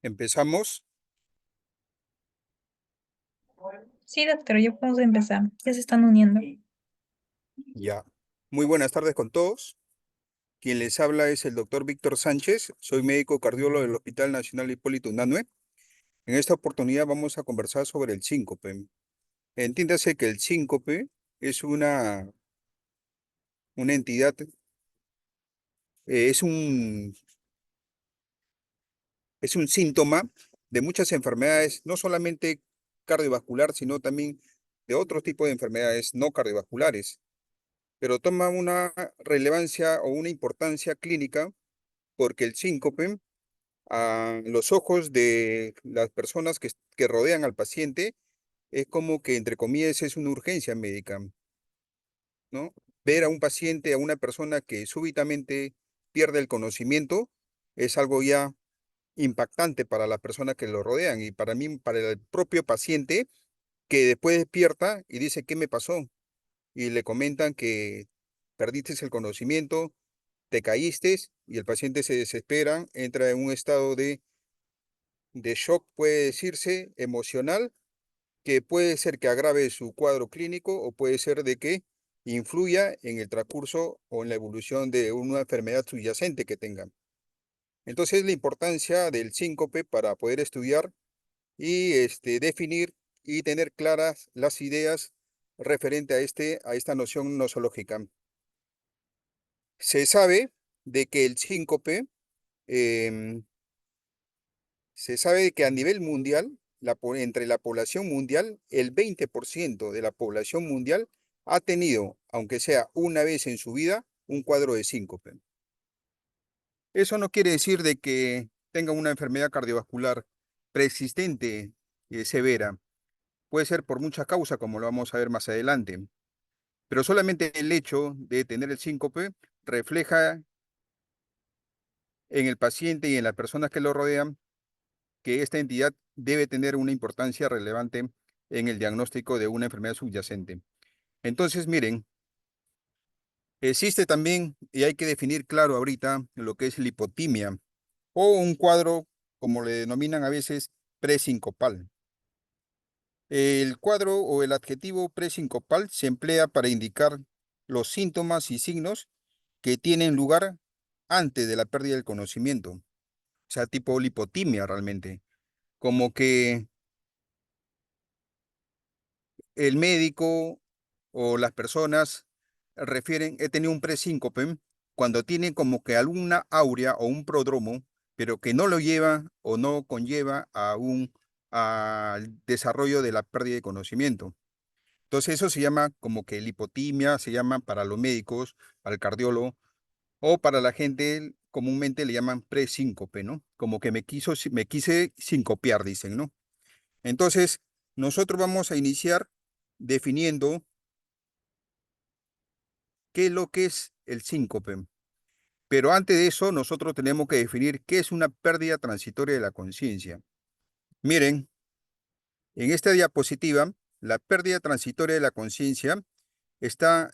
Empezamos Sí, doctor, ya podemos empezar. Ya se están uniendo. ya. Muy buenas tardes con todos. Quien les habla es el doctor Víctor Sánchez. Soy médico cardiólogo del Hospital Nacional Hipólito Unanue. En esta oportunidad vamos a conversar sobre el síncope. Entiéndase que el síncope es una entidad, es un síntoma de muchas enfermedades, no solamente cardiovascular, sino también de otros tipos de enfermedades no cardiovasculares, pero toma una relevancia o una importancia clínica porque el síncope a los ojos de las personas que rodean al paciente es como que, entre comillas, es una urgencia médica, ¿no? Ver a un paciente, a una persona que súbitamente pierde el conocimiento, es algo ya impactante para las personas que lo rodean y para mí, para el propio paciente que después despierta y dice, ¿qué me pasó? Y le comentan que perdiste el conocimiento, te caíste y el paciente se desespera, entra en un estado de shock, puede decirse, emocional, que puede ser que agrave su cuadro clínico o puede ser de que influya en el transcurso o en la evolución de una enfermedad subyacente que tengan. Entonces, la importancia del síncope para poder estudiar y definir y tener claras las ideas referente a esta noción nosológica. Se sabe de que el síncope em, se sabe que a nivel mundial, entre la población mundial, el 20% de la población mundial ha tenido, aunque sea una vez en su vida, un cuadro de síncope. Eso no quiere decir de que tenga una enfermedad cardiovascular preexistente, severa. Puede ser por muchas causas, como lo vamos a ver más adelante. Pero solamente el hecho de tener el síncope refleja en el paciente y en las personas que lo rodean que esta entidad debe tener una importancia relevante en el diagnóstico de una enfermedad subyacente. Entonces, miren, existe también, y hay que definir claro ahorita, lo que es la hipotimia o un cuadro, como le denominan a veces, presincopal. El cuadro o el adjetivo presincopal se emplea para indicar los síntomas y signos que tienen lugar antes de la pérdida del conocimiento, o sea, tipo lipotimia realmente, como que el médico o las personas refieren, he tenido un presíncope cuando tiene como que alguna aurea o un prodromo, pero que no lo lleva o no conlleva al desarrollo de la pérdida de conocimiento. Entonces eso se llama como que lipotimia, se llama para los médicos, para el cardiólogo, o para la gente comúnmente le llaman presíncope, ¿no? Como que me quise sincopiar, dicen, ¿no? Entonces, nosotros vamos a iniciar definiendo qué es lo que es el síncope. Pero antes de eso, nosotros tenemos que definir qué es una pérdida transitoria de la conciencia. Miren, en esta diapositiva, la pérdida transitoria de la conciencia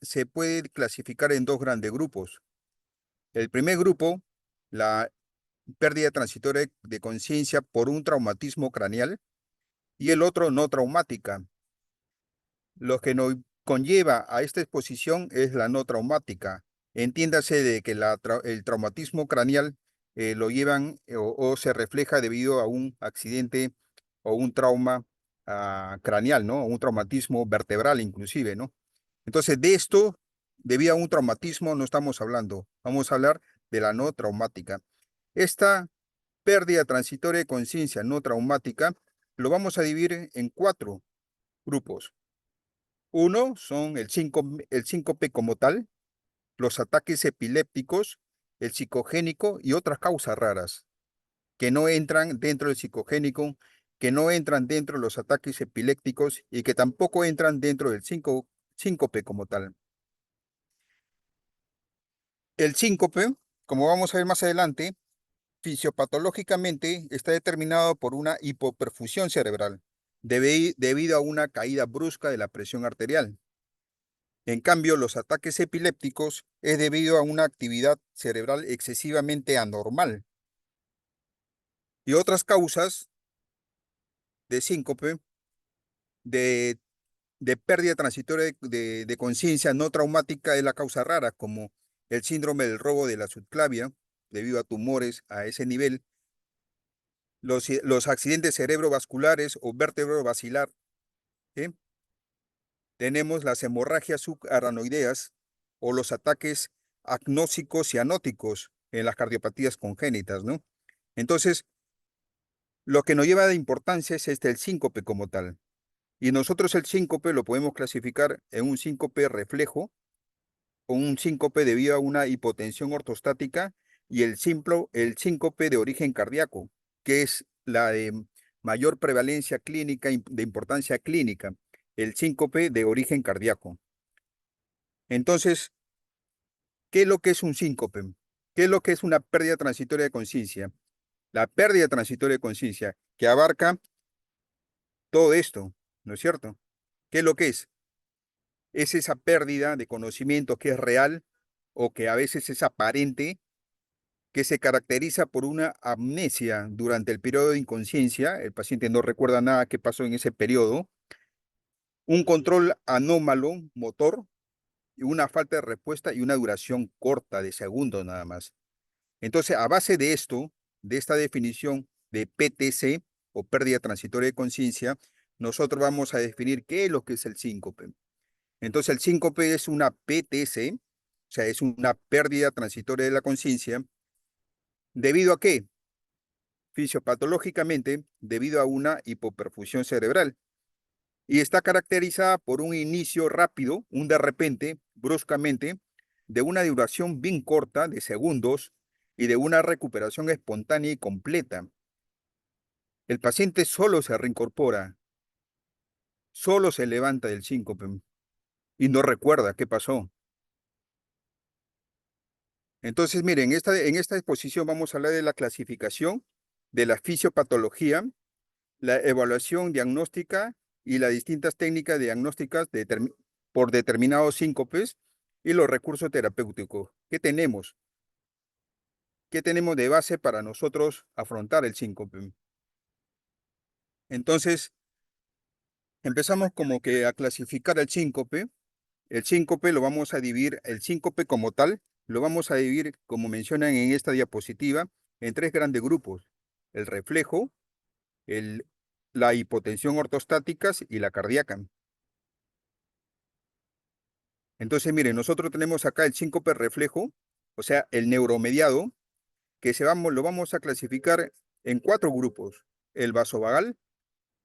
se puede clasificar en dos grandes grupos. El primer grupo, la pérdida transitoria de conciencia por un traumatismo craneal, y el otro no traumática. Lo que nos conlleva a esta exposición es la no traumática. Entiéndase de que el traumatismo craneal lo llevan o se refleja debido a un accidente o un trauma craneal, ¿no? Un traumatismo vertebral inclusive, ¿no? Entonces, de esto, debido a un traumatismo, no estamos hablando. Vamos a hablar de la no traumática. Esta pérdida transitoria de conciencia no traumática lo vamos a dividir en cuatro grupos. Uno son el síncope como tal, los ataques epilépticos, el psicogénico y otras causas raras que no entran dentro del psicogénico, que no entran dentro de los ataques epilépticos y que tampoco entran dentro del síncope como tal. El síncope, como vamos a ver más adelante, fisiopatológicamente está determinado por una hipoperfusión cerebral debido a una caída brusca de la presión arterial. En cambio, los ataques epilépticos es debido a una actividad cerebral excesivamente anormal. Y otras causas de síncope, de, de pérdida transitoria de conciencia no traumática es la causa rara, como el síndrome del robo de la subclavia, debido a tumores a ese nivel, los accidentes cerebrovasculares o vértebro basilar, ¿sí? Tenemos las hemorragias subaranoideas o los ataques agnósicos cianóticos en las cardiopatías congénitas, ¿no? Entonces, lo que nos lleva de importancia es el síncope como tal. Y nosotros el síncope lo podemos clasificar en un síncope reflejo o un síncope debido a una hipotensión ortostática y el síncope de origen cardíaco, que es la de mayor prevalencia clínica, de importancia clínica, el síncope de origen cardíaco. Entonces, ¿qué es lo que es un síncope? ¿Qué es lo que es una pérdida transitoria de conciencia? La pérdida transitoria de conciencia, que abarca todo esto, ¿no es cierto? ¿Qué es lo que es? Es esa pérdida de conocimiento que es real o que a veces es aparente, que se caracteriza por una amnesia durante el periodo de inconsciencia, el paciente no recuerda nada que pasó en ese periodo, un control anómalo motor y una falta de respuesta y una duración corta de segundos nada más. Entonces, a base de esto, de esta definición de PTC o pérdida transitoria de conciencia, nosotros vamos a definir qué es lo que es el síncope. Entonces, el síncope es una PTC, o sea, es una pérdida transitoria de la conciencia, ¿debido a qué? Fisiopatológicamente, debido a una hipoperfusión cerebral. Y está caracterizada por un inicio rápido, un de repente, bruscamente, de una duración bien corta, de segundos, y de una recuperación espontánea y completa. El paciente solo se reincorpora, solo se levanta del síncope y no recuerda qué pasó. Entonces, miren, en esta exposición vamos a hablar de la clasificación, de la fisiopatología, la evaluación diagnóstica y las distintas técnicas diagnósticas por determinados síncopes y los recursos terapéuticos. ¿Qué tenemos? ¿Qué tenemos de base para nosotros afrontar el síncope? Entonces, empezamos como que a clasificar el síncope. El síncope lo vamos a dividir, el síncope como tal, lo vamos a dividir, como mencionan en esta diapositiva, en tres grandes grupos: el reflejo, el, la hipotensión ortostática y la cardíaca. Entonces, miren, nosotros tenemos acá el síncope reflejo, o sea, el neuromediado, que lo vamos a clasificar en cuatro grupos: el vasovagal,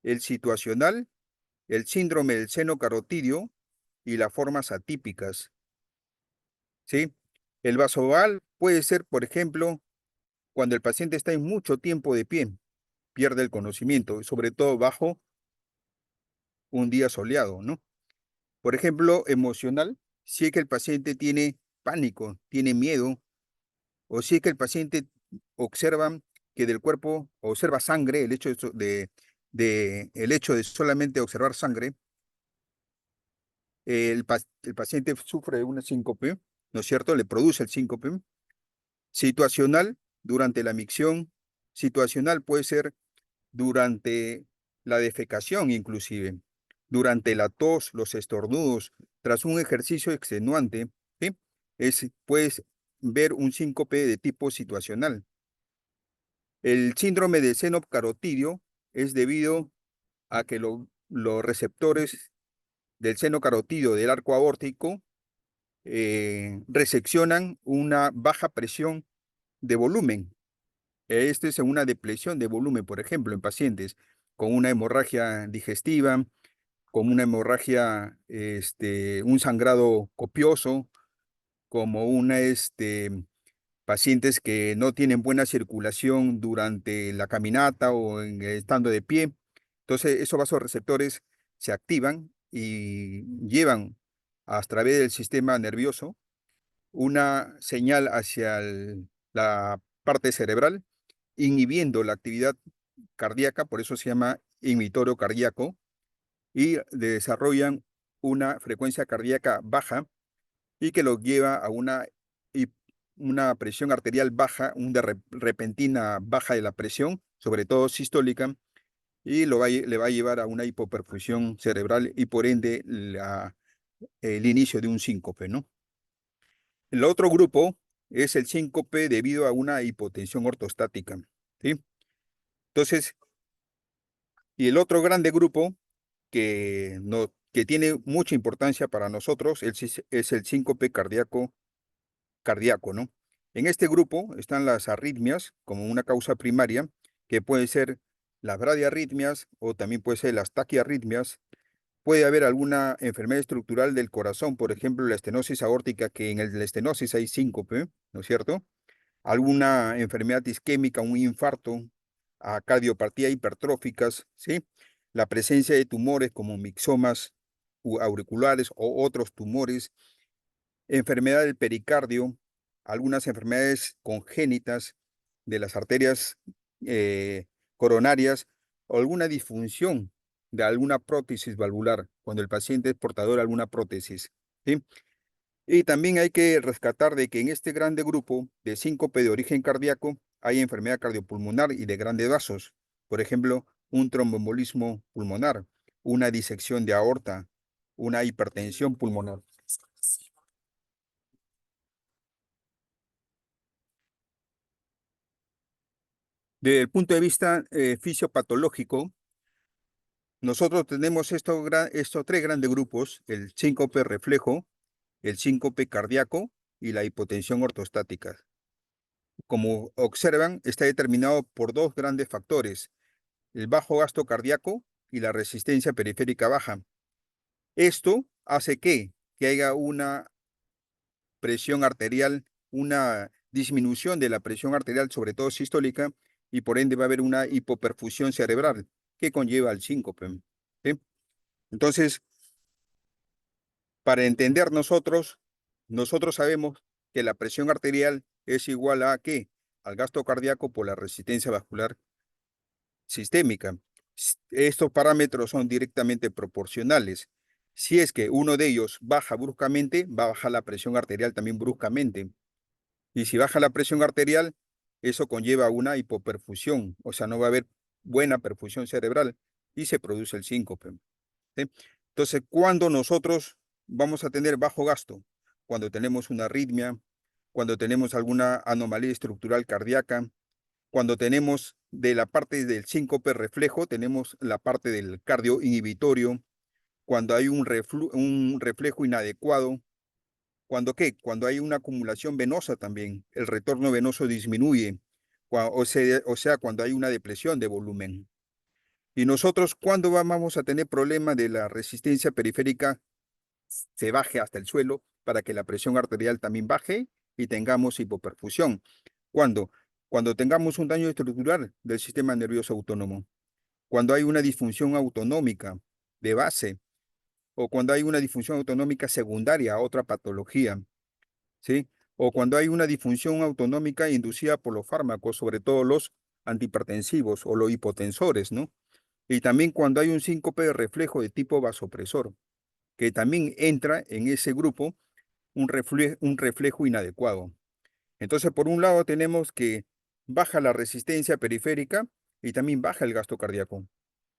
el situacional, el síndrome del seno carotidio y las formas atípicas, ¿sí? El vasovagal puede ser, por ejemplo, cuando el paciente está en mucho tiempo de pie, pierde el conocimiento, sobre todo bajo un día soleado, ¿no? Por ejemplo, emocional, si es que el paciente tiene pánico, tiene miedo, o si es que el paciente observa que del cuerpo observa sangre, el hecho de solamente observar sangre, el paciente sufre de una síncope, ¿no es cierto? Le produce el síncope. Situacional, durante la micción. Situacional puede ser durante la defecación inclusive, durante la tos, los estornudos, tras un ejercicio extenuante, ¿sí? Puedes ver un síncope de tipo situacional. El síndrome de seno carotidio es debido a que los receptores del seno carotidio del arco aórtico reseccionan una baja presión de volumen. Esto es una depresión de volumen, por ejemplo, en pacientes con una hemorragia digestiva, con una hemorragia, un sangrado copioso, como pacientes que no tienen buena circulación durante la caminata o estando de pie. Entonces, esos vasoreceptores se activan y llevan a través del sistema nervioso una señal hacia la parte cerebral, inhibiendo la actividad cardíaca, por eso se llama inhibitorio cardíaco, y desarrollan una frecuencia cardíaca baja y que lo lleva a una una presión arterial baja, una repentina baja de la presión, sobre todo sistólica, y le va a llevar a una hipoperfusión cerebral y por ende el inicio de un síncope, ¿no? El otro grupo es el síncope debido a una hipotensión ortostática, ¿sí? Entonces, y el otro grande grupo que tiene mucha importancia para nosotros es el síncope cardíaco, ¿no? En este grupo están las arritmias como una causa primaria, que puede ser las bradiarritmias o también puede ser las taquiarritmias. Puede haber alguna enfermedad estructural del corazón, por ejemplo, la estenosis aórtica, que en la estenosis hay síncope, ¿no es cierto? Alguna enfermedad isquémica, un infarto, a cardiopatía hipertróficas, ¿sí? La presencia de tumores como mixomas auriculares o otros tumores, enfermedad del pericardio, algunas enfermedades congénitas de las arterias eh, coronarias o alguna disfunción de alguna prótesis valvular, cuando el paciente es portador de alguna prótesis, ¿sí? Y también hay que rescatar de que en este grande grupo de síncope de origen cardíaco hay enfermedad cardiopulmonar y de grandes vasos. Por ejemplo, un tromboembolismo pulmonar, una disección de aorta, una hipertensión pulmonar. Desde el punto de vista fisiopatológico, nosotros tenemos estos tres grandes grupos, el síncope reflejo, el síncope cardíaco y la hipotensión ortostática. Como observan, está determinado por dos grandes factores: el bajo gasto cardíaco y la resistencia periférica baja. Esto hace que haya una presión arterial, una disminución de la presión arterial, sobre todo sistólica, y por ende va a haber una hipoperfusión cerebral que conlleva al síncope, ¿sí? Entonces, para entender nosotros sabemos que la presión arterial es igual a ¿qué? Al gasto cardíaco por la resistencia vascular sistémica. Estos parámetros son directamente proporcionales. Si es que uno de ellos baja bruscamente, va a bajar la presión arterial también bruscamente. Y si baja la presión arterial, eso conlleva una hipoperfusión, o sea, no va a haber buena perfusión cerebral y se produce el síncope, ¿sí? Entonces, ¿cuándo nosotros vamos a tener bajo gasto? Cuando tenemos una arritmia, cuando tenemos alguna anomalía estructural cardíaca, cuando tenemos de la parte del síncope reflejo, tenemos la parte del cardio inhibitorio, cuando hay un reflejo inadecuado, cuando ¿qué? Cuando hay una acumulación venosa también, el retorno venoso disminuye, o sea, cuando hay una depresión de volumen. Y nosotros, ¿cuándo vamos a tener problema de la resistencia periférica se baje hasta el suelo para que la presión arterial también baje y tengamos hipoperfusión? ¿Cuándo? Cuando tengamos un daño estructural del sistema nervioso autónomo, cuando hay una disfunción autonómica de base o cuando hay una disfunción autonómica secundaria a otra patología, ¿sí? O cuando hay una disfunción autonómica inducida por los fármacos, sobre todo los antihipertensivos o los hipotensores, ¿no? Y también cuando hay un síncope de reflejo de tipo vasopresor, que también entra en ese grupo un reflejo inadecuado. Entonces, por un lado tenemos que baja la resistencia periférica y también baja el gasto cardíaco.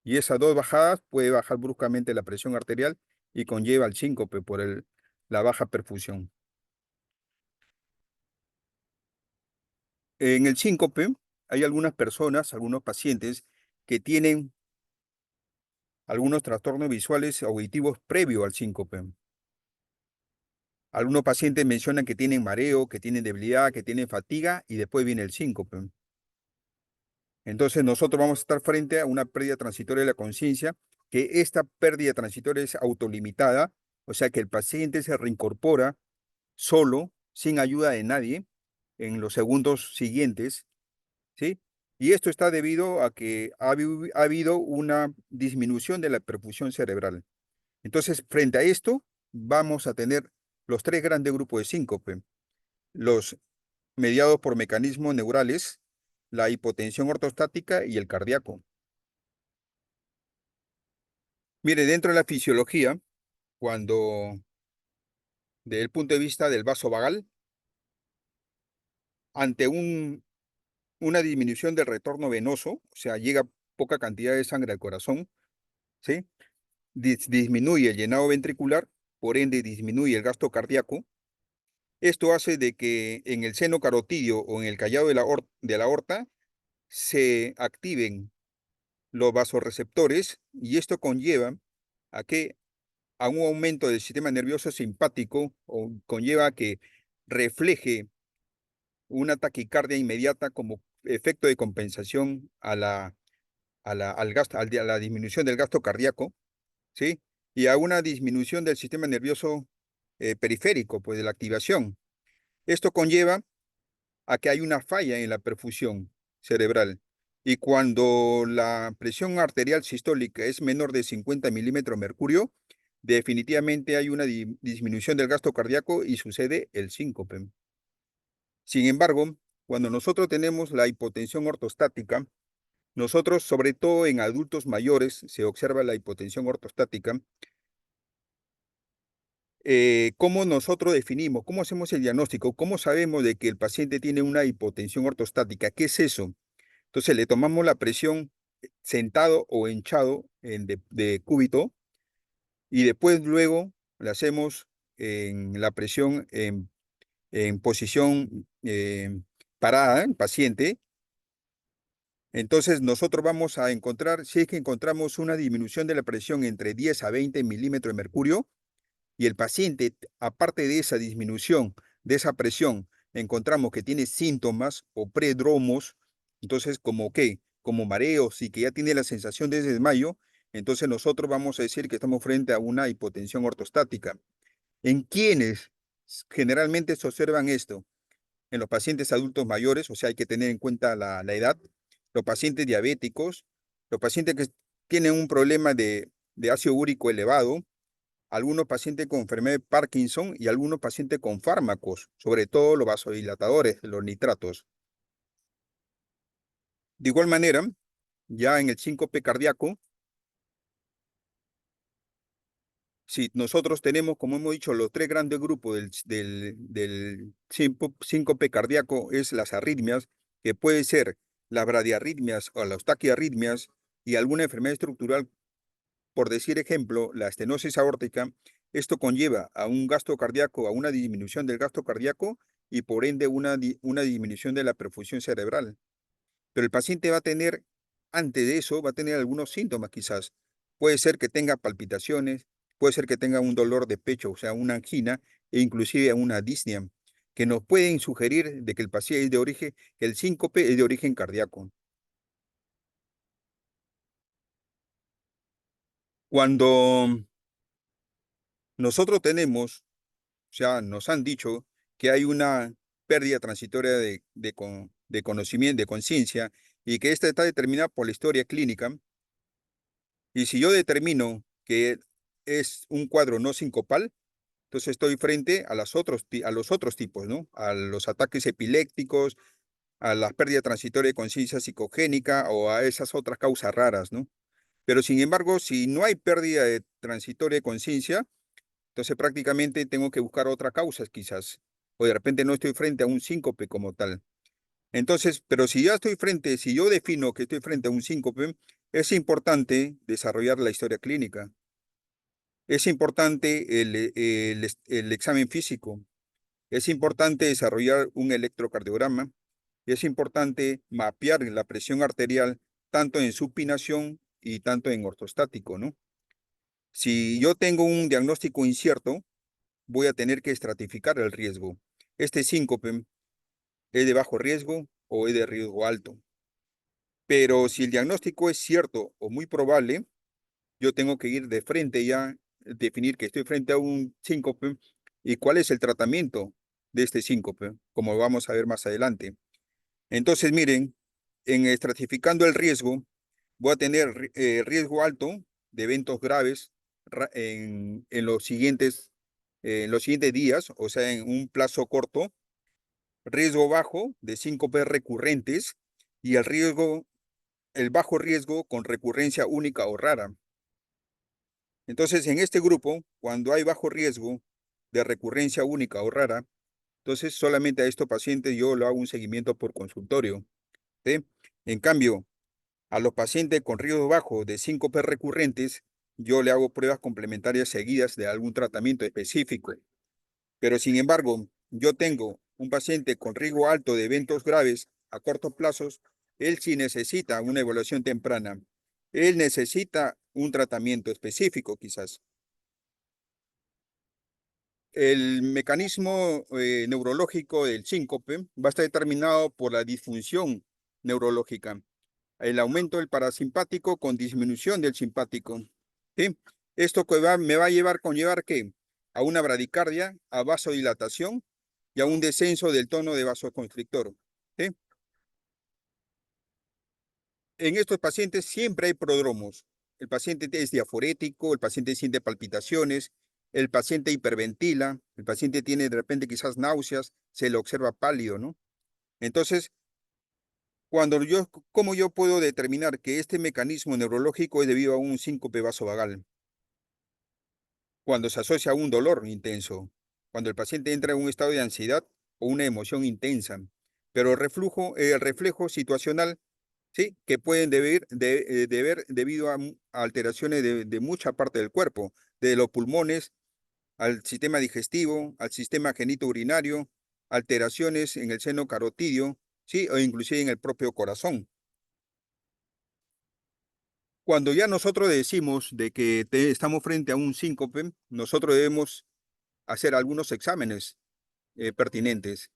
Y esas dos bajadas puede bajar bruscamente la presión arterial y conlleva el síncope por la baja perfusión. En el síncope hay algunas personas, algunos pacientes que tienen algunos trastornos visuales auditivos previo al síncope. Algunos pacientes mencionan que tienen mareo, que tienen debilidad, que tienen fatiga y después viene el síncope. Entonces nosotros vamos a estar frente a una pérdida transitoria de la conciencia, que esta pérdida transitoria es autolimitada, o sea que el paciente se reincorpora solo, sin ayuda de nadie, en los segundos siguientes, ¿sí? Y esto está debido a que ha habido una disminución de la perfusión cerebral. Entonces, frente a esto, vamos a tener los tres grandes grupos de síncope: los mediados por mecanismos neurales, la hipotensión ortostática y el cardíaco. Mire, dentro de la fisiología, cuando, desde el punto de vista del vaso vagal, ante una disminución del retorno venoso, o sea, llega poca cantidad de sangre al corazón, ¿sí? Disminuye el llenado ventricular, por ende disminuye el gasto cardíaco. Esto hace de que en el seno carotidio o en el callado de la aorta se activen los vasoreceptores y esto conlleva a que a un aumento del sistema nervioso simpático o conlleva a que refleje una taquicardia inmediata como efecto de compensación a la disminución del gasto cardíaco, ¿sí? Y a una disminución del sistema nervioso periférico, pues de la activación. Esto conlleva a que hay una falla en la perfusión cerebral. Y cuando la presión arterial sistólica es menor de 50 milímetros mercurio, definitivamente hay una disminución del gasto cardíaco y sucede el síncope. Sin embargo, cuando nosotros tenemos la hipotensión ortostática, nosotros, sobre todo en adultos mayores, se observa la hipotensión ortostática. ¿Cómo nosotros definimos, cómo hacemos el diagnóstico, cómo sabemos de que el paciente tiene una hipotensión ortostática? ¿Qué es eso? Entonces le tomamos la presión sentado o hinchado de cúbito y después luego le hacemos en la presión en posición parada, en paciente. Entonces nosotros vamos a encontrar, si es que encontramos una disminución de la presión entre 10 a 20 milímetros de mercurio y el paciente, aparte de esa disminución de esa presión, encontramos que tiene síntomas o predromos, entonces como qué, como mareos y que ya tiene la sensación de desmayo, entonces nosotros vamos a decir que estamos frente a una hipotensión ortostática. ¿En quiénes generalmente se observan esto? En los pacientes adultos mayores, o sea, hay que tener en cuenta la edad, los pacientes diabéticos, los pacientes que tienen un problema de ácido úrico elevado, algunos pacientes con enfermedad de Parkinson y algunos pacientes con fármacos, sobre todo los vasodilatadores, los nitratos. De igual manera, ya en el síncope cardíaco, si nosotros tenemos, como hemos dicho, los tres grandes grupos del síncope cardíaco, es las arritmias, que puede ser las bradiarritmias o las taquiarritmias y alguna enfermedad estructural, por decir ejemplo, la estenosis aórtica. Esto conlleva a un gasto cardíaco, a una disminución del gasto cardíaco y por ende una disminución de la perfusión cerebral. Pero el paciente va a tener, antes de eso, va a tener algunos síntomas quizás. Puede ser que tenga palpitaciones, puede ser que tenga un dolor de pecho, o sea, una angina e inclusive una disnea, que nos pueden sugerir de que el paciente es de origen, que el síncope es de origen cardíaco. Cuando nosotros tenemos, o sea, nos han dicho que hay una pérdida transitoria de conocimiento, de conciencia, y que esta está determinada por la historia clínica. Y si yo determino que es un cuadro no sincopal, entonces estoy frente a a los otros tipos, ¿no? A los ataques epilépticos, a la pérdida transitoria de conciencia psicogénica o a esas otras causas raras, ¿no? Pero sin embargo, si no hay pérdida transitoria de conciencia, entonces prácticamente tengo que buscar otra causa quizás, o de repente no estoy frente a un síncope como tal. Entonces, pero si ya estoy frente, si yo defino que estoy frente a un síncope, es importante desarrollar la historia clínica. Es importante el examen físico. Es importante desarrollar un electrocardiograma. Es importante mapear la presión arterial tanto en supinación y tanto en ortostático, ¿no? Si yo tengo un diagnóstico incierto, voy a tener que estratificar el riesgo. Este síncope es de bajo riesgo o es de riesgo alto. Pero si el diagnóstico es cierto o muy probable, yo tengo que ir de frente ya, definir que estoy frente a un síncope y cuál es el tratamiento de este síncope, como vamos a ver más adelante. Entonces, miren, en estratificando el riesgo, voy a tener riesgo alto de eventos graves en los siguientes días, o sea, en un plazo corto, riesgo bajo de síncopes recurrentes y el bajo riesgo con recurrencia única o rara. Entonces, en este grupo, cuando hay bajo riesgo de recurrencia única o rara, Entonces, solamente a estos pacientes yo lo hago un seguimiento por consultorio, ¿sí? En cambio, a los pacientes con riesgo bajo de síncope recurrentes, yo le hago pruebas complementarias seguidas de algún tratamiento específico. Pero sin embargo, yo tengo un paciente con riesgo alto de eventos graves a cortos plazos, él sí necesita una evaluación temprana. Él necesita un tratamiento específico, quizás. El mecanismo neurológico del síncope va a estar determinado por la disfunción neurológica, el aumento del parasimpático con disminución del simpático. ¿Sí? Esto que me va a conllevar ¿qué? A una bradicardia, a vasodilatación y a un descenso del tono de vasoconstrictor. ¿Sí? En estos pacientes siempre hay prodromos. El paciente es diaforético, el paciente siente palpitaciones, el paciente hiperventila, el paciente tiene de repente quizás náuseas, se le observa pálido, ¿no? Entonces, ¿cómo yo puedo determinar que este mecanismo neurológico es debido a un síncope vasovagal? Cuando se asocia a un dolor intenso, cuando el paciente entra en un estado de ansiedad o una emoción intensa, pero el reflejo situacional, sí, que pueden deber debido a alteraciones de mucha parte del cuerpo, de los pulmones al sistema digestivo, al sistema genitourinario, alteraciones en el seno carotidio, sí, o inclusive en el propio corazón. Cuando ya nosotros decimos de que estamos frente a un síncope, nosotros debemos hacer algunos exámenes pertinentes,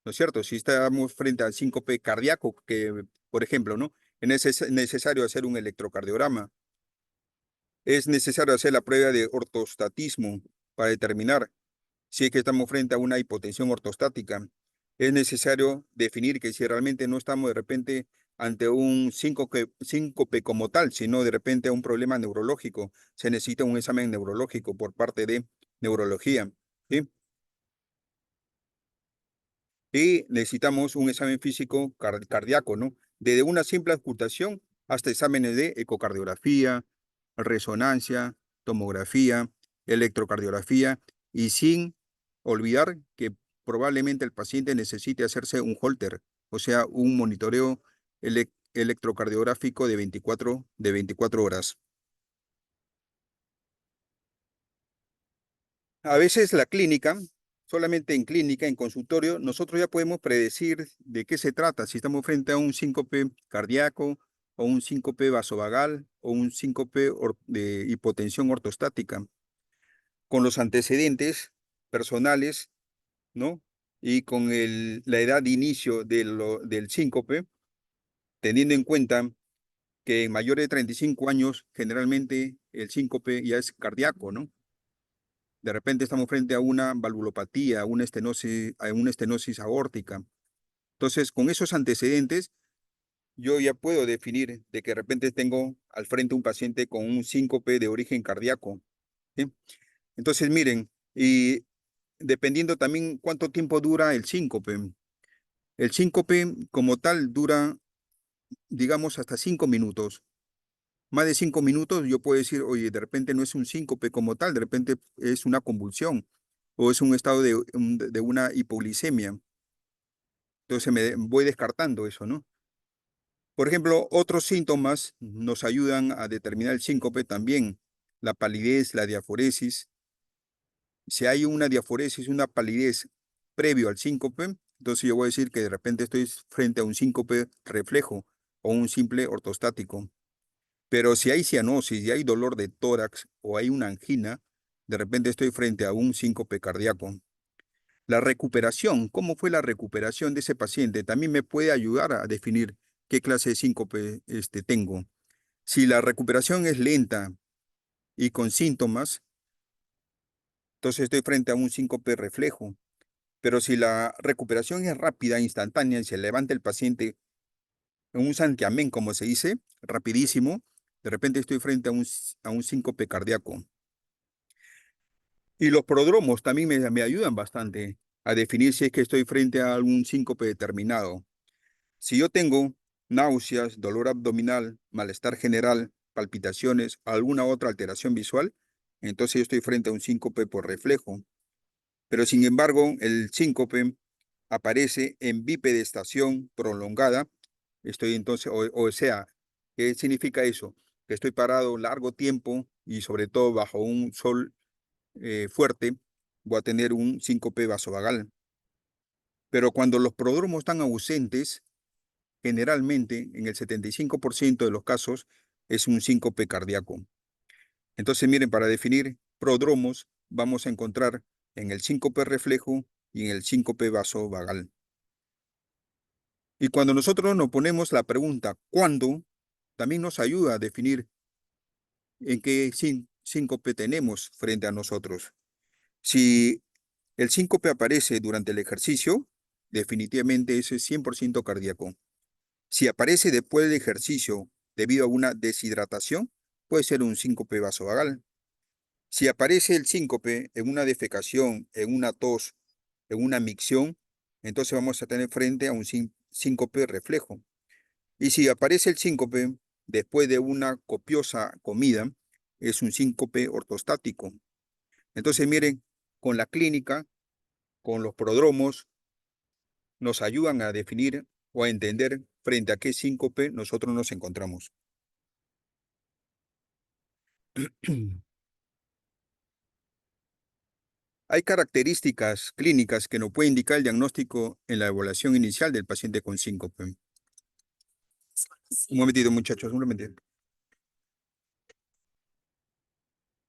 ¿no es cierto? Si estamos frente al síncope cardíaco, que, por ejemplo, ¿no? Es necesario hacer un electrocardiograma. Es necesario hacer la prueba de ortostatismo para determinar si es que estamos frente a una hipotensión ortostática. Es necesario definir que si realmente no estamos de repente ante un síncope como tal, sino de repente a un problema neurológico, se necesita un examen neurológico por parte de neurología, ¿sí? Y necesitamos un examen físico cardíaco, ¿no? Desde una simple auscultación hasta exámenes de ecocardiografía, resonancia, tomografía, electrocardiografía, y sin olvidar que probablemente el paciente necesite hacerse un Holter, o sea, un monitoreo electrocardiográfico de 24 horas. A veces la clínica, solamente en clínica, en consultorio, nosotros ya podemos predecir de qué se trata, si estamos frente a un síncope cardíaco o un síncope vasovagal o un síncope de hipotensión ortostática, con los antecedentes personales, ¿no? Y con la edad de inicio del síncope, teniendo en cuenta que en mayores de 35 años, generalmente el síncope ya es cardíaco, ¿no? De repente estamos frente a una valvulopatía, a una estenosis aórtica. Entonces, con esos antecedentes, yo ya puedo definir de que de repente tengo al frente un paciente con un síncope de origen cardíaco, ¿sí? Entonces, miren, y dependiendo también cuánto tiempo dura el síncope. El síncope como tal dura, digamos, hasta 5 minutos. Más de 5 minutos yo puedo decir, oye, de repente no es un síncope como tal, de repente es una convulsión o es un estado de una hipoglicemia. Entonces voy descartando eso, ¿no? Por ejemplo, otros síntomas nos ayudan a determinar el síncope también. La palidez, la diaforesis. Si hay una diaforesis, una palidez previo al síncope, entonces yo voy a decir que de repente estoy frente a un síncope reflejo o un simple ortostático. Pero si hay cianosis, si hay dolor de tórax o hay una angina, de repente estoy frente a un síncope cardíaco. La recuperación, ¿cómo fue la recuperación de ese paciente? También me puede ayudar a definir qué clase de síncope tengo. Si la recuperación es lenta y con síntomas, entonces estoy frente a un síncope reflejo. Pero si la recuperación es rápida, instantánea, y se levanta el paciente en un santiamén, como se dice, rapidísimo, de repente estoy frente a un síncope cardíaco. Y los prodromos también me ayudan bastante a definir si es que estoy frente a algún síncope determinado. Si yo tengo náuseas, dolor abdominal, malestar general, palpitaciones, alguna otra alteración visual, entonces yo estoy frente a un síncope por reflejo. Pero sin embargo, el síncope aparece en bipedestación prolongada. Estoy entonces, o sea, ¿qué significa eso? Que estoy parado largo tiempo y sobre todo bajo un sol fuerte, voy a tener un síncope vasovagal. Pero cuando los prodromos están ausentes, generalmente en el 75% de los casos es un síncope cardíaco. Entonces, miren, para definir prodromos, vamos a encontrar en el síncope reflejo y en el síncope vasovagal. Y cuando nosotros nos ponemos la pregunta ¿cuándo? También nos ayuda a definir en qué síncope tenemos frente a nosotros. Si el síncope aparece durante el ejercicio, definitivamente ese es 100% cardíaco. Si aparece después del ejercicio debido a una deshidratación, puede ser un síncope vasovagal. Si aparece el síncope en una defecación, en una tos, en una micción, entonces vamos a tener frente a un síncope reflejo. Y si aparece el síncope después de una copiosa comida, es un síncope ortostático. Entonces, miren, con la clínica, con los prodromos, nos ayudan a definir o a entender frente a qué síncope nosotros nos encontramos. Hay características clínicas que nos pueden indicar el diagnóstico en la evaluación inicial del paciente con síncope. Un momentito, muchachos, un momentito.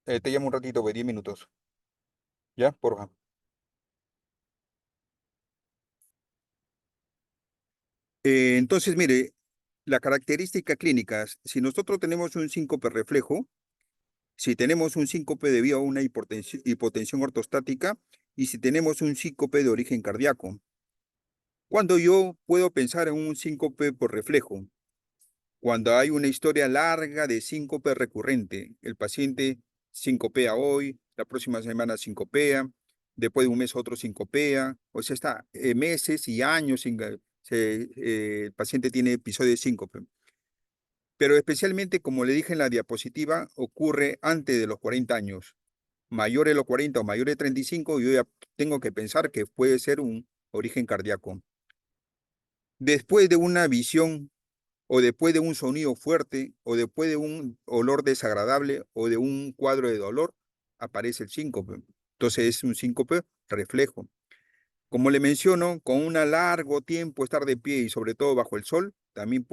Te llamo un ratito, de 10 minutos. ¿Ya? Porfa. Entonces, mire, la característica clínica, si nosotros tenemos un síncope reflejo, si tenemos un síncope debido a una hipotensión ortostática y si tenemos un síncope de origen cardíaco. ¿Cuándo yo puedo pensar en un síncope por reflejo? Cuando hay una historia larga de síncope recurrente. El paciente sincopea hoy, la próxima semana sincopea, después de un mes otro sincopea, o sea, está meses y años el paciente tiene episodios de síncope. Pero especialmente, como le dije en la diapositiva, ocurre antes de los 40 años. Mayor de los 40 o mayor de 35, yo ya tengo que pensar que puede ser un origen cardíaco. Después de una visión o después de un sonido fuerte, o después de un olor desagradable, o de un cuadro de dolor, aparece el síncope. Entonces es un síncope reflejo. Como le menciono, con un largo tiempo estar de pie y sobre todo bajo el sol, también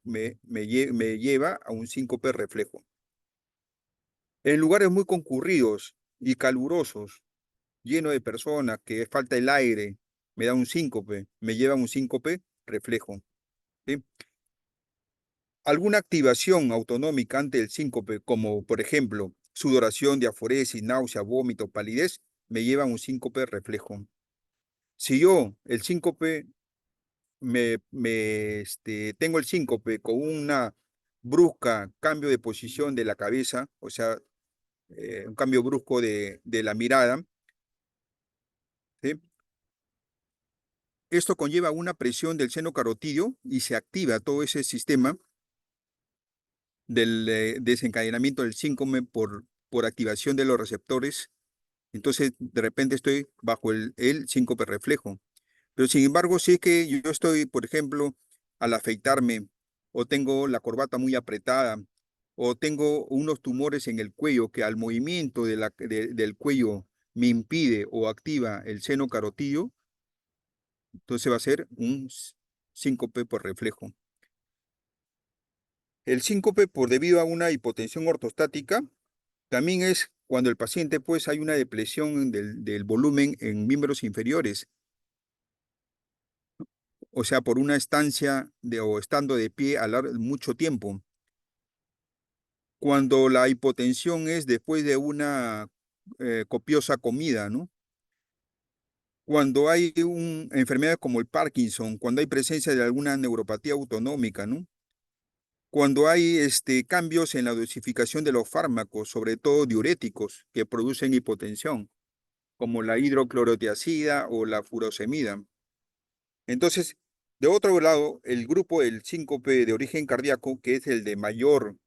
me lleva a un síncope reflejo. En lugares muy concurridos y calurosos, lleno de personas, que falta el aire, me da un síncope, me lleva a un síncope reflejo. ¿Sí? Alguna activación autonómica ante el síncope, como por ejemplo sudoración, diaforesis, náusea, vómito, palidez, me lleva a un síncope reflejo. Si yo el síncope tengo el síncope con una brusca cambio de posición de la cabeza, o sea, un cambio brusco de la mirada, ¿sí? Esto conlleva una presión del seno carotidio y se activa todo ese sistema del desencadenamiento del síncope por activación de los receptores. Entonces, de repente estoy bajo el síncope reflejo. Pero sin embargo, si es que yo estoy, por ejemplo, al afeitarme, o tengo la corbata muy apretada, o tengo unos tumores en el cuello que al movimiento del cuello me impide o activa el seno carotidio, entonces va a ser un síncope por reflejo. El síncope por debido a una hipotensión ortostática también es cuando el paciente pues hay una depresión del volumen en miembros inferiores, o sea, por una estancia o estando de pie mucho tiempo. Cuando la hipotensión es después de una copiosa comida, ¿no? Cuando hay enfermedades como el Parkinson, cuando hay presencia de alguna neuropatía autonómica, ¿no? Cuando hay cambios en la dosificación de los fármacos, sobre todo diuréticos, que producen hipotensión, como la hidroclorotiazida o la furosemida. Entonces, de otro lado, el grupo del síncope de origen cardíaco, que es el de mayor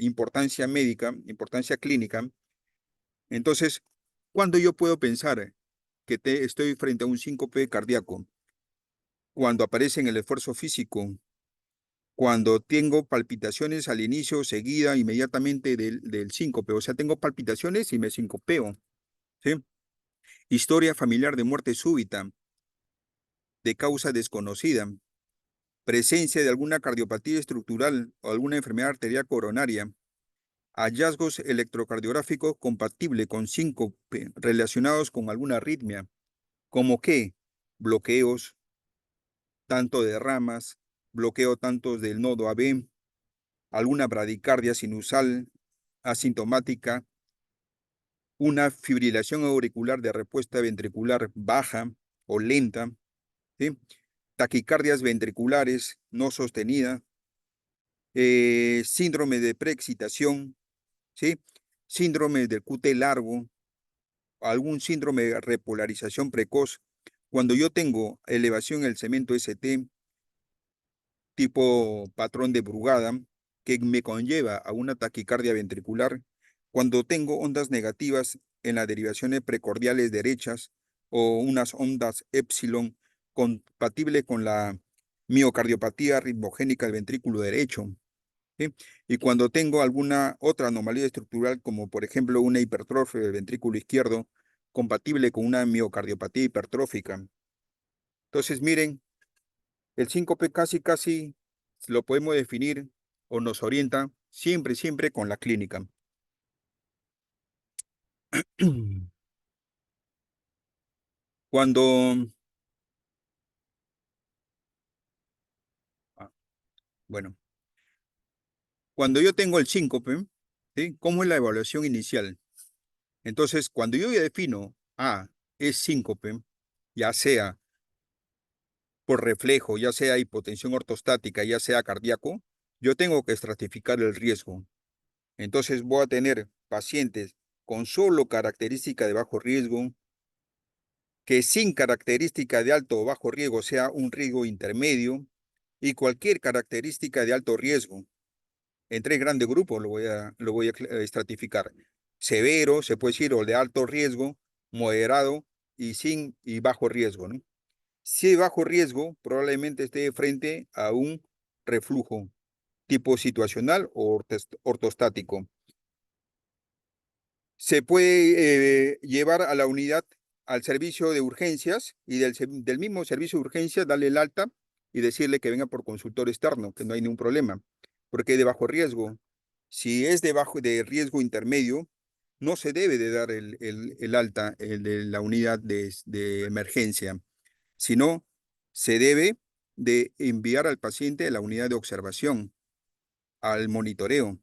importancia médica, importancia clínica, entonces ¿Cuándo yo puedo pensar que estoy frente a un síncope cardíaco? Cuando aparece en el esfuerzo físico, cuando tengo palpitaciones al inicio, seguida, inmediatamente del síncope. O sea, tengo palpitaciones y me sincopeo, ¿sí? Historia familiar de muerte súbita, de causa desconocida. Presencia de alguna cardiopatía estructural o alguna enfermedad arterial coronaria. Hallazgos electrocardiográficos compatibles con síncope relacionados con alguna arritmia, como que bloqueos, tanto de ramas, bloqueo tanto del nodo AB, alguna bradicardia sinusal asintomática, una fibrilación auricular de respuesta ventricular baja o lenta, ¿sí? Taquicardias ventriculares no sostenidas, síndrome de preexcitación, ¿sí? Síndrome del QT largo, algún síndrome de repolarización precoz. Cuando yo tengo elevación en el cemento ST, tipo patrón de Brugada, que me conlleva a una taquicardia ventricular, cuando tengo ondas negativas en las derivaciones precordiales derechas o unas ondas epsilon compatible con la miocardiopatía ritmogénica del ventrículo derecho, ¿sí? Y cuando tengo alguna otra anomalía estructural, como por ejemplo una hipertrofia del ventrículo izquierdo, compatible con una miocardiopatía hipertrófica. Entonces, miren, el síncope casi lo podemos definir o nos orienta siempre con la clínica. Cuando, ah, bueno, cuando yo tengo el síncope, ¿sí? ¿Cómo es la evaluación inicial? Entonces, cuando yo ya defino, es síncope, ya sea por reflejo, ya sea hipotensión ortostática, ya sea cardíaco, yo tengo que estratificar el riesgo. Entonces voy a tener pacientes con solo característica de bajo riesgo, que sin característica de alto o bajo riesgo sea un riesgo intermedio, y cualquier característica de alto riesgo. En tres grandes grupos lo voy a estratificar. Severo, se puede decir, o de alto riesgo, moderado y bajo riesgo, ¿no? Si bajo riesgo, probablemente esté frente a un reflujo tipo situacional o ortostático. Se puede llevar a la unidad al servicio de urgencias y del mismo servicio de urgencias darle el alta y decirle que venga por consultor externo, que no hay ningún problema, porque es de bajo riesgo. Si es de riesgo intermedio, no se debe de dar el alta de la unidad de emergencia, sino se debe de enviar al paciente a la unidad de observación, al monitoreo.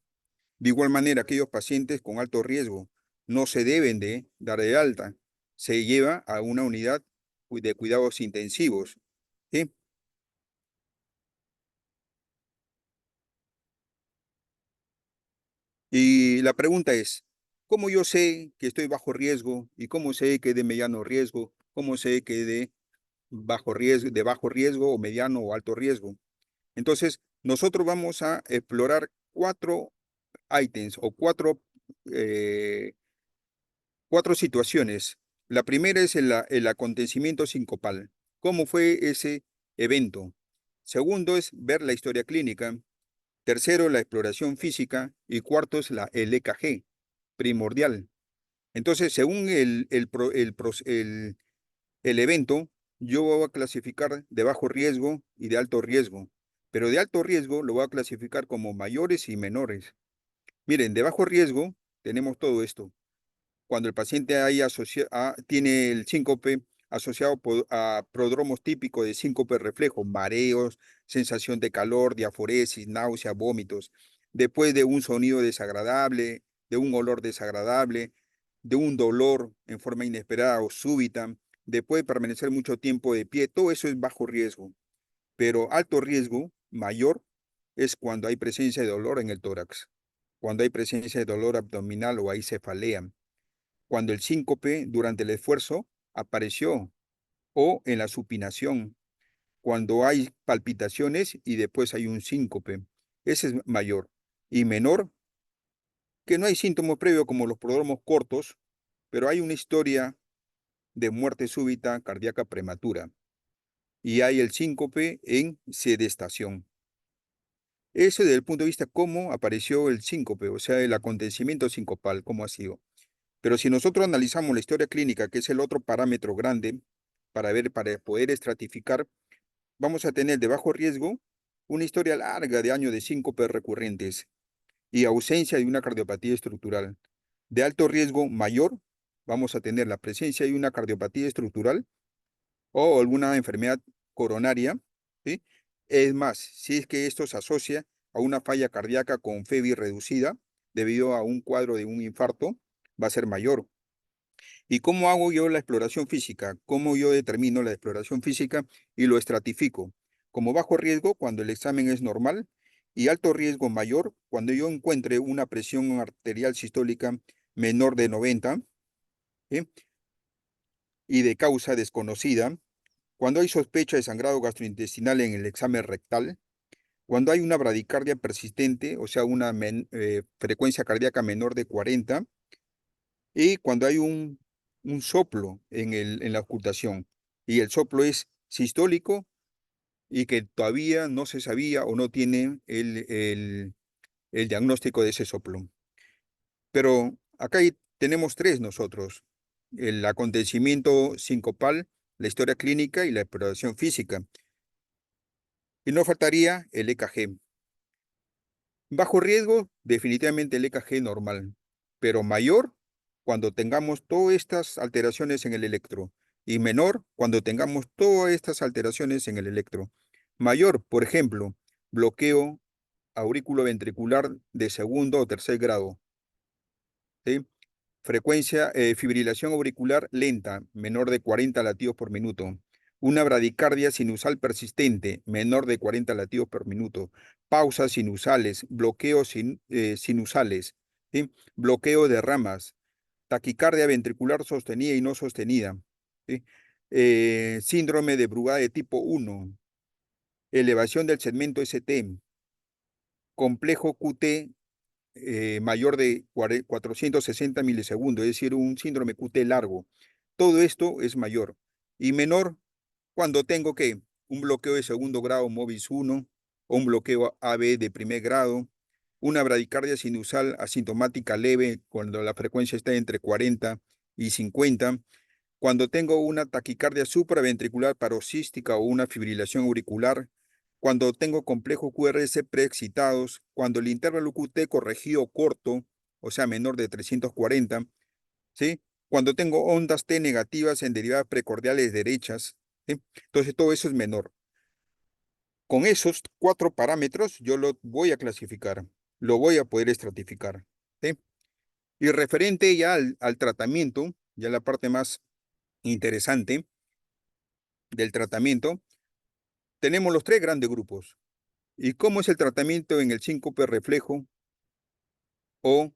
De igual manera, aquellos pacientes con alto riesgo no se deben de dar de alta, se lleva a una unidad de cuidados intensivos, ¿sí? Y la pregunta es, ¿cómo yo sé que estoy bajo riesgo y cómo sé que de mediano riesgo? ¿Cómo sé que de bajo riesgo o mediano o alto riesgo? Entonces, nosotros vamos a explorar cuatro ítems o eh, cuatro situaciones. La primera es el acontecimiento sincopal. ¿Cómo fue ese evento? Segundo es ver la historia clínica. Tercero, la exploración física. Y cuarto es el EKG, primordial. Entonces, según el evento, yo voy a clasificar de bajo riesgo y de alto riesgo. Pero de alto riesgo lo voy a clasificar como mayores y menores. Miren, de bajo riesgo tenemos todo esto cuando el paciente tiene el síncope asociado a prodromos típicos de síncope reflejo, mareos, sensación de calor, diaforesis, náusea, vómitos, después de un sonido desagradable, de un olor desagradable, de un dolor en forma inesperada o súbita, después de permanecer mucho tiempo de pie, todo eso es bajo riesgo, pero alto riesgo, mayor, es cuando hay presencia de dolor en el tórax, cuando hay presencia de dolor abdominal o hay cefalea, cuando el síncope durante el esfuerzo apareció o en la supinación, cuando hay palpitaciones y después hay un síncope. Ese es mayor. Y menor, que no hay síntomas previos como los prodromos cortos, pero hay una historia de muerte súbita cardíaca prematura y hay el síncope en sedestación. Eso desde el punto de vista cómo apareció el síncope, o sea, el acontecimiento sincopal, cómo ha sido. Pero si nosotros analizamos la historia clínica, que es el otro parámetro grande para poder estratificar, vamos a tener de bajo riesgo una historia larga de años de síncopes recurrentes y ausencia de una cardiopatía estructural. De alto riesgo mayor, vamos a tener la presencia de una cardiopatía estructural o alguna enfermedad coronaria, ¿sí? Es más, si es que esto se asocia a una falla cardíaca con FEBI reducida debido a un cuadro de un infarto, va a ser mayor. ¿Y cómo hago yo la exploración física? ¿Cómo yo determino la exploración física y lo estratifico? Como bajo riesgo cuando el examen es normal y alto riesgo mayor cuando yo encuentre una presión arterial sistólica menor de 90, ¿sí? Y de causa desconocida, cuando hay sospecha de sangrado gastrointestinal en el examen rectal, cuando hay una bradicardia persistente, o sea, una frecuencia cardíaca menor de 40, y cuando hay un soplo en la ocultación, y el soplo es sistólico y que todavía no se sabía o no tiene el diagnóstico de ese soplo. Pero acá tenemos tres nosotros: el acontecimiento sincopal, la historia clínica y la exploración física. Y no faltaría el EKG. Bajo riesgo, definitivamente el EKG normal, pero mayor cuando tengamos todas estas alteraciones en el electro y menor cuando tengamos todas estas alteraciones en el electro. Mayor, por ejemplo, bloqueo auriculoventricular de segundo o tercer grado, ¿sí? Frecuencia, fibrilación auricular lenta, menor de 40 latidos por minuto. Una bradicardia sinusal persistente, menor de 40 latidos por minuto. Pausas sinusales, bloqueos sinusales, ¿sí? Bloqueo de ramas. Taquicardia ventricular sostenida y no sostenida, ¿sí? Síndrome de Brugada de tipo 1. Elevación del segmento ST. Complejo QT mayor de 460 milisegundos, es decir, un síndrome QT largo. Todo esto es mayor. Y menor cuando tengo que un bloqueo de segundo grado MOVIS 1 o un bloqueo AB de primer grado, una bradicardia sinusal asintomática leve cuando la frecuencia está entre 40 y 50, cuando tengo una taquicardia supraventricular paroxística o una fibrilación auricular, cuando tengo complejo QRS preexcitados, cuando el intervalo QT corregido corto, o sea, menor de 340, ¿sí? Cuando tengo ondas T negativas en derivadas precordiales derechas, ¿sí? Entonces todo eso es menor. Con esos cuatro parámetros yo lo voy a clasificar, lo voy a poder estratificar, ¿sí? Y referente ya al tratamiento, ya la parte más interesante del tratamiento, tenemos los tres grandes grupos. ¿Y cómo es el tratamiento en el síncope reflejo o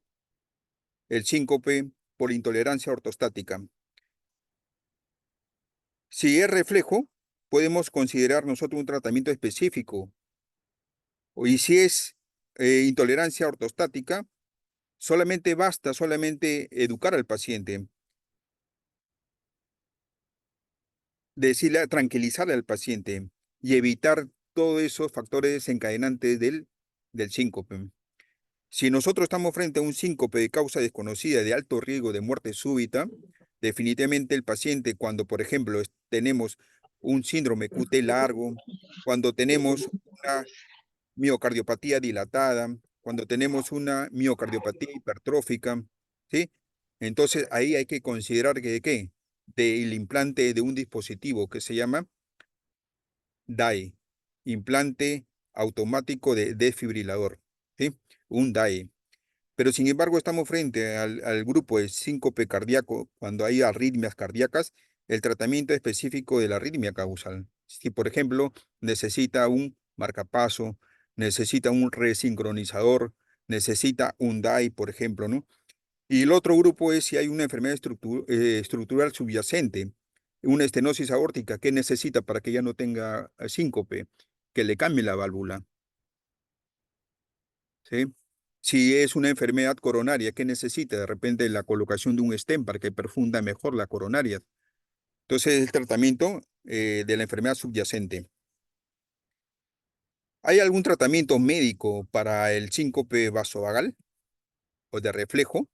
el síncope por intolerancia ortostática? Si es reflejo, podemos considerar nosotros un tratamiento específico. Y si es intolerancia ortostática, solamente educar al paciente, decirle, tranquilizarle al paciente y evitar todos esos factores desencadenantes del síncope. Si nosotros estamos frente a un síncope de causa desconocida de alto riesgo de muerte súbita, definitivamente el paciente, cuando por ejemplo tenemos un síndrome QT largo, cuando tenemos una miocardiopatía dilatada, cuando tenemos una miocardiopatía hipertrófica, ¿sí? Entonces ahí hay que considerar que, ¿qué? Del implante de un dispositivo que se llama DAE, implante automático de desfibrilador, ¿sí? Un DAE. Pero sin embargo, estamos frente al grupo de síncope cardíaco cuando hay arritmias cardíacas, el tratamiento específico de la arritmia causal. Si, por ejemplo, necesita un marcapaso, necesita un resincronizador, necesita un DAI, por ejemplo, ¿no? Y el otro grupo es si hay una enfermedad estructural subyacente, una estenosis aórtica, ¿qué necesita para que ya no tenga síncope? Que le cambie la válvula, ¿sí? Si es una enfermedad coronaria, ¿qué necesita? De repente la colocación de un stent para que perfunda mejor la coronaria. Entonces, el tratamiento de la enfermedad subyacente. ¿Hay algún tratamiento médico para el síncope vasovagal o de reflejo?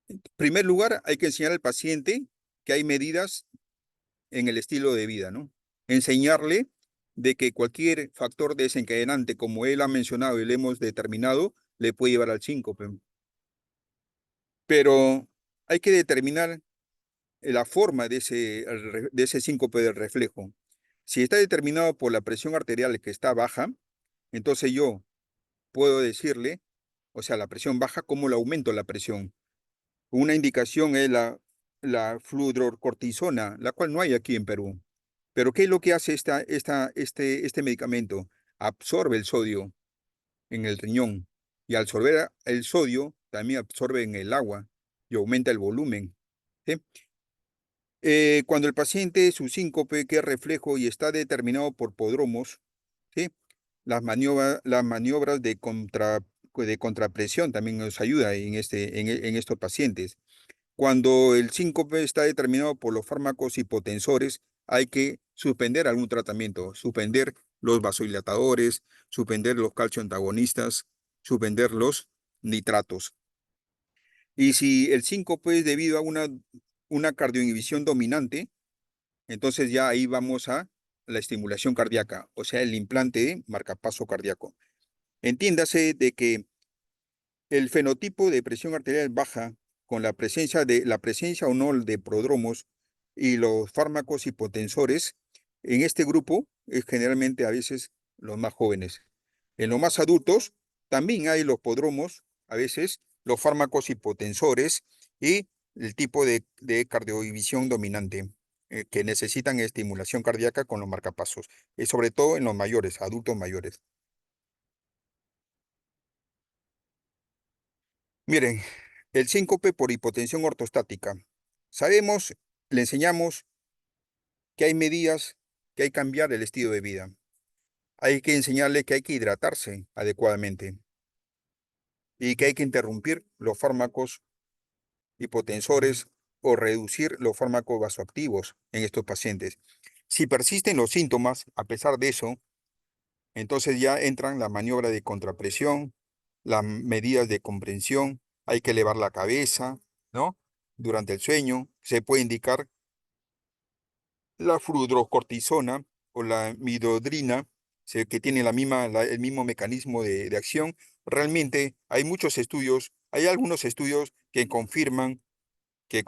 En primer lugar, hay que enseñar al paciente que hay medidas en el estilo de vida, ¿no? Enseñarle de que cualquier factor desencadenante, como él ha mencionado y le hemos determinado, le puede llevar al síncope. Pero hay que determinar la forma de ese síncope del reflejo. Si está determinado por la presión arterial que está baja, entonces yo puedo decirle, o sea, la presión baja, ¿cómo le aumento la presión? Una indicación es la fludrocortisona, la cual no hay aquí en Perú. Pero ¿qué es lo que hace este medicamento? Absorbe el sodio en el riñón y al absorber el sodio también absorbe en el agua y aumenta el volumen. ¿Sí? Cuando el paciente, su síncope, que es reflejo y está determinado por podromos, ¿sí? Las maniobras de contrapresión también nos ayuda en estos pacientes. Cuando el síncope está determinado por los fármacos hipotensores, hay que suspender algún tratamiento, suspender los vasodilatadores, suspender los calcio antagonistas, suspender los nitratos. Y si el síncope es debido a una cardioinhibición dominante, entonces ya ahí vamos a la estimulación cardíaca, o sea, el implante de marcapaso cardíaco. Entiéndase de que el fenotipo de presión arterial baja con la presencia o no de prodromos y los fármacos hipotensores, en este grupo es generalmente a veces los más jóvenes. En los más adultos también hay los podromos, a veces los fármacos hipotensores y el tipo de cardioinhibición dominante que necesitan estimulación cardíaca con los marcapasos, y sobre todo en los mayores, adultos mayores. Miren, el síncope por hipotensión ortostática. Sabemos, le enseñamos que hay medidas, que hay que cambiar el estilo de vida. Hay que enseñarle que hay que hidratarse adecuadamente y que hay que interrumpir los fármacos hipotensores o reducir los fármacos vasoactivos en estos pacientes. Si persisten los síntomas, a pesar de eso, entonces ya entran la maniobra de contrapresión, las medidas de comprensión, hay que elevar la cabeza, ¿no? Durante el sueño se puede indicar la fludrocortisona o la midodrina, que tiene el mismo mecanismo de acción. Realmente hay muchos estudios, hay algunos estudios que confirman que,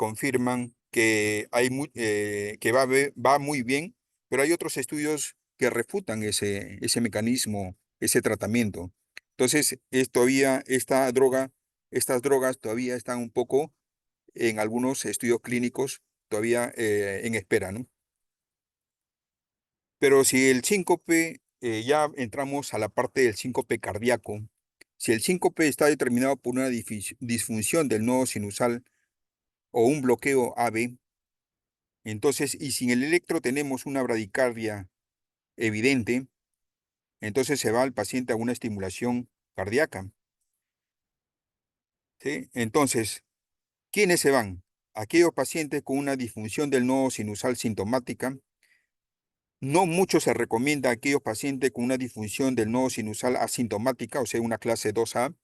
va muy bien, pero hay otros estudios que refutan ese mecanismo, ese tratamiento. Entonces, estas drogas todavía están un poco en algunos estudios clínicos, todavía en espera, ¿no? Pero si el síncope, ya entramos a la parte del síncope cardíaco, si el síncope está determinado por una disfunción del nodo sinusal o un bloqueo AB, entonces, y si en el electro tenemos una bradicardia evidente, entonces se va al paciente a una estimulación cardíaca, ¿sí? Entonces, ¿quiénes se van? Aquellos pacientes con una disfunción del nodo sinusal sintomática. No mucho se recomienda a aquellos pacientes con una disfunción del nodo sinusal asintomática, o sea, una clase 2A.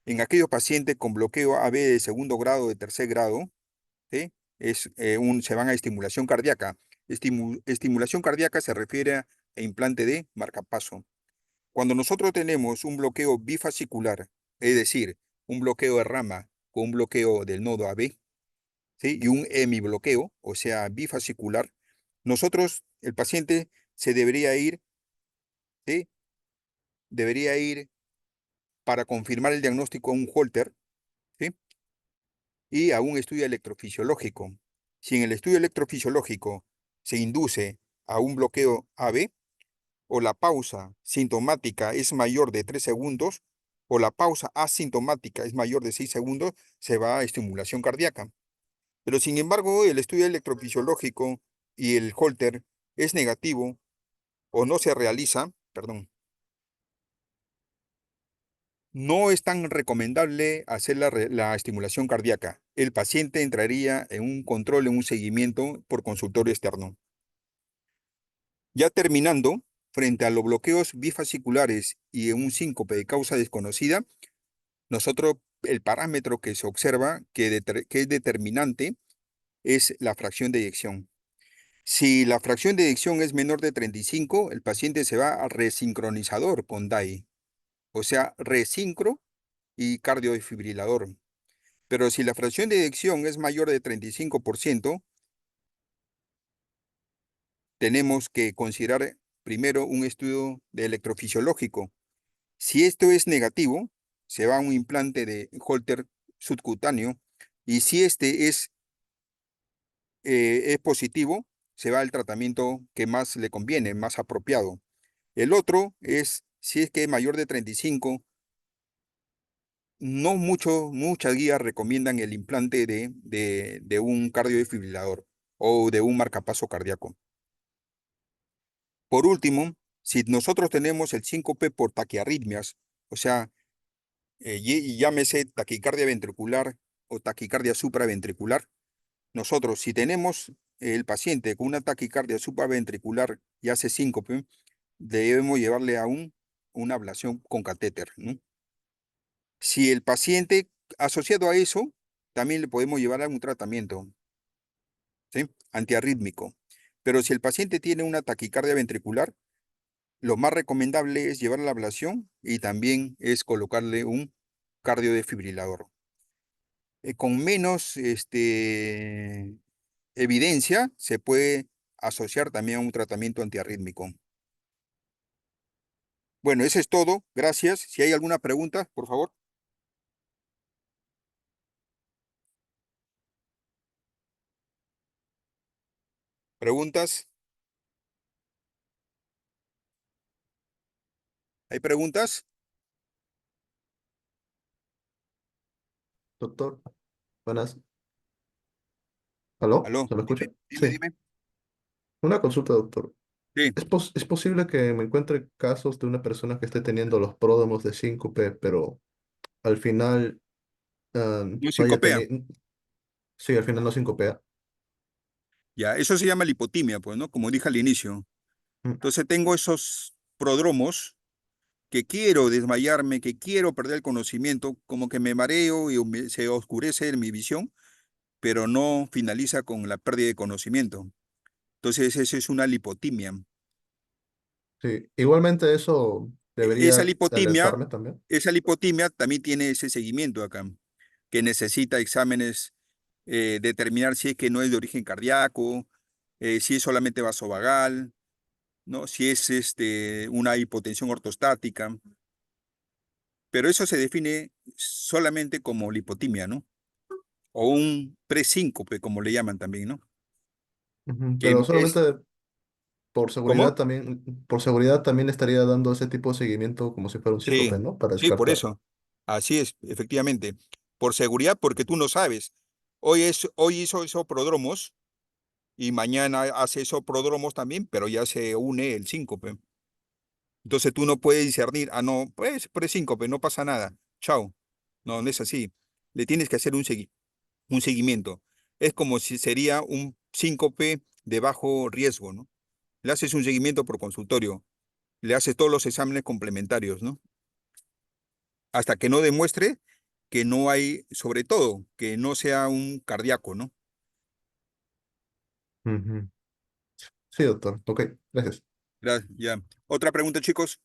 En aquellos pacientes con bloqueo AB de segundo grado, de tercer grado, ¿sí? Se van a estimulación cardíaca. Estimulación cardíaca se refiere a implante de marcapaso. Cuando nosotros tenemos un bloqueo bifascicular, es decir, un bloqueo de rama con un bloqueo del nodo AB, ¿sí? Y un hemibloqueo, o sea, bifascicular, el paciente se debería ir, ¿sí? Debería ir para confirmar el diagnóstico a un Holter, ¿sí? Y a un estudio electrofisiológico. Si en el estudio electrofisiológico se induce a un bloqueo AB, o la pausa sintomática es mayor de 3 segundos, o la pausa asintomática es mayor de 6 segundos, se va a estimulación cardíaca. Pero sin embargo, el estudio electrofisiológico y el Holter es negativo o no se realiza, perdón, No es tan recomendable hacer la estimulación cardíaca. El paciente entraría en un control, en un seguimiento por consultorio externo. Ya terminando, frente a los bloqueos bifasciculares y en un síncope de causa desconocida, nosotros el parámetro que se observa que es determinante es la fracción de eyección. Si la fracción de eyección es menor de 35, el paciente se va a resincronizador con DAI, o sea, resincro y cardiodefibrilador. Pero si la fracción de eyección es mayor de 35%, tenemos que considerar primero un estudio de electrofisiológico. Si esto es negativo, se va a un implante de Holter subcutáneo, y si este es positivo, se va al tratamiento que más le conviene, más apropiado. El otro es, si es que es mayor de 35, no muchas guías recomiendan el implante de un cardiodefibrilador o de un marcapaso cardíaco. Por último, si nosotros tenemos el síncope por taquiarritmias, o sea, y llámese taquicardia ventricular o taquicardia supraventricular, nosotros si tenemos el paciente con una taquicardia supraventricular y hace síncope, debemos llevarle a una ablación con catéter, ¿no? Si el paciente asociado a eso, también le podemos llevar a un tratamiento, ¿sí? Antiarrítmico. Pero si el paciente tiene una taquicardia ventricular, lo más recomendable es llevar la ablación y también es colocarle un cardiodefibrilador. Con menos evidencia se puede asociar también a un tratamiento antiarrítmico. Bueno, eso es todo. Gracias. Si hay alguna pregunta, por favor. ¿Preguntas? ¿Hay preguntas? Doctor, buenas. ¿Aló? Aló, ¿Se me dime, escucha? dime, Sí. dime. Una consulta, doctor. Sí, ¿Es posible que me encuentre casos de una persona que esté teniendo los pródromos de síncope, pero al final no no haya sincopea. tenido... Sí, al final no sincopea. Ya, eso se llama lipotimia, pues, ¿no? Como dije al inicio. Mm, Entonces tengo esos prodromos que quiero desmayarme, que quiero perder el conocimiento, como que me mareo y se oscurece mi visión, pero no finaliza con la pérdida de conocimiento. Entonces, eso es una lipotimia. sí. Igualmente eso Esa debería de lipotimia, alertarme también. esa lipotimia también tiene ese seguimiento acá, que necesita exámenes, determinar si es que no es de origen cardíaco, si es solamente vasovagal, ¿no? Si es una hipotensión ortostática, pero eso se define solamente como lipotimia, ¿no? O un presíncope, como le llaman también, ¿no? Ujú. Que Pero es, solamente ¿cómo? por seguridad también estaría dando ese tipo de seguimiento como si fuera un síncope, Sí, ¿no? Para sí, por descartar. eso. Así es, efectivamente. Por seguridad, porque tú no sabes. Hoy hizo esos prodromos y mañana hace esos prodromos también, pero ya se une el síncope. Entonces tú no puedes discernir, ah, no, pues presíncope, no pasa nada. Chao. No, no es así. Le tienes que hacer un seguimiento. Es como si sería un síncope de bajo riesgo, ¿no? Le haces un seguimiento por consultorio, le haces todos los exámenes complementarios, ¿no? Hasta que no demuestre que no hay, sobre todo, que no sea un cardíaco, ¿no? Ujú. Sí, doctor. Ok, gracias. Ya. ¿Otra pregunta, chicos?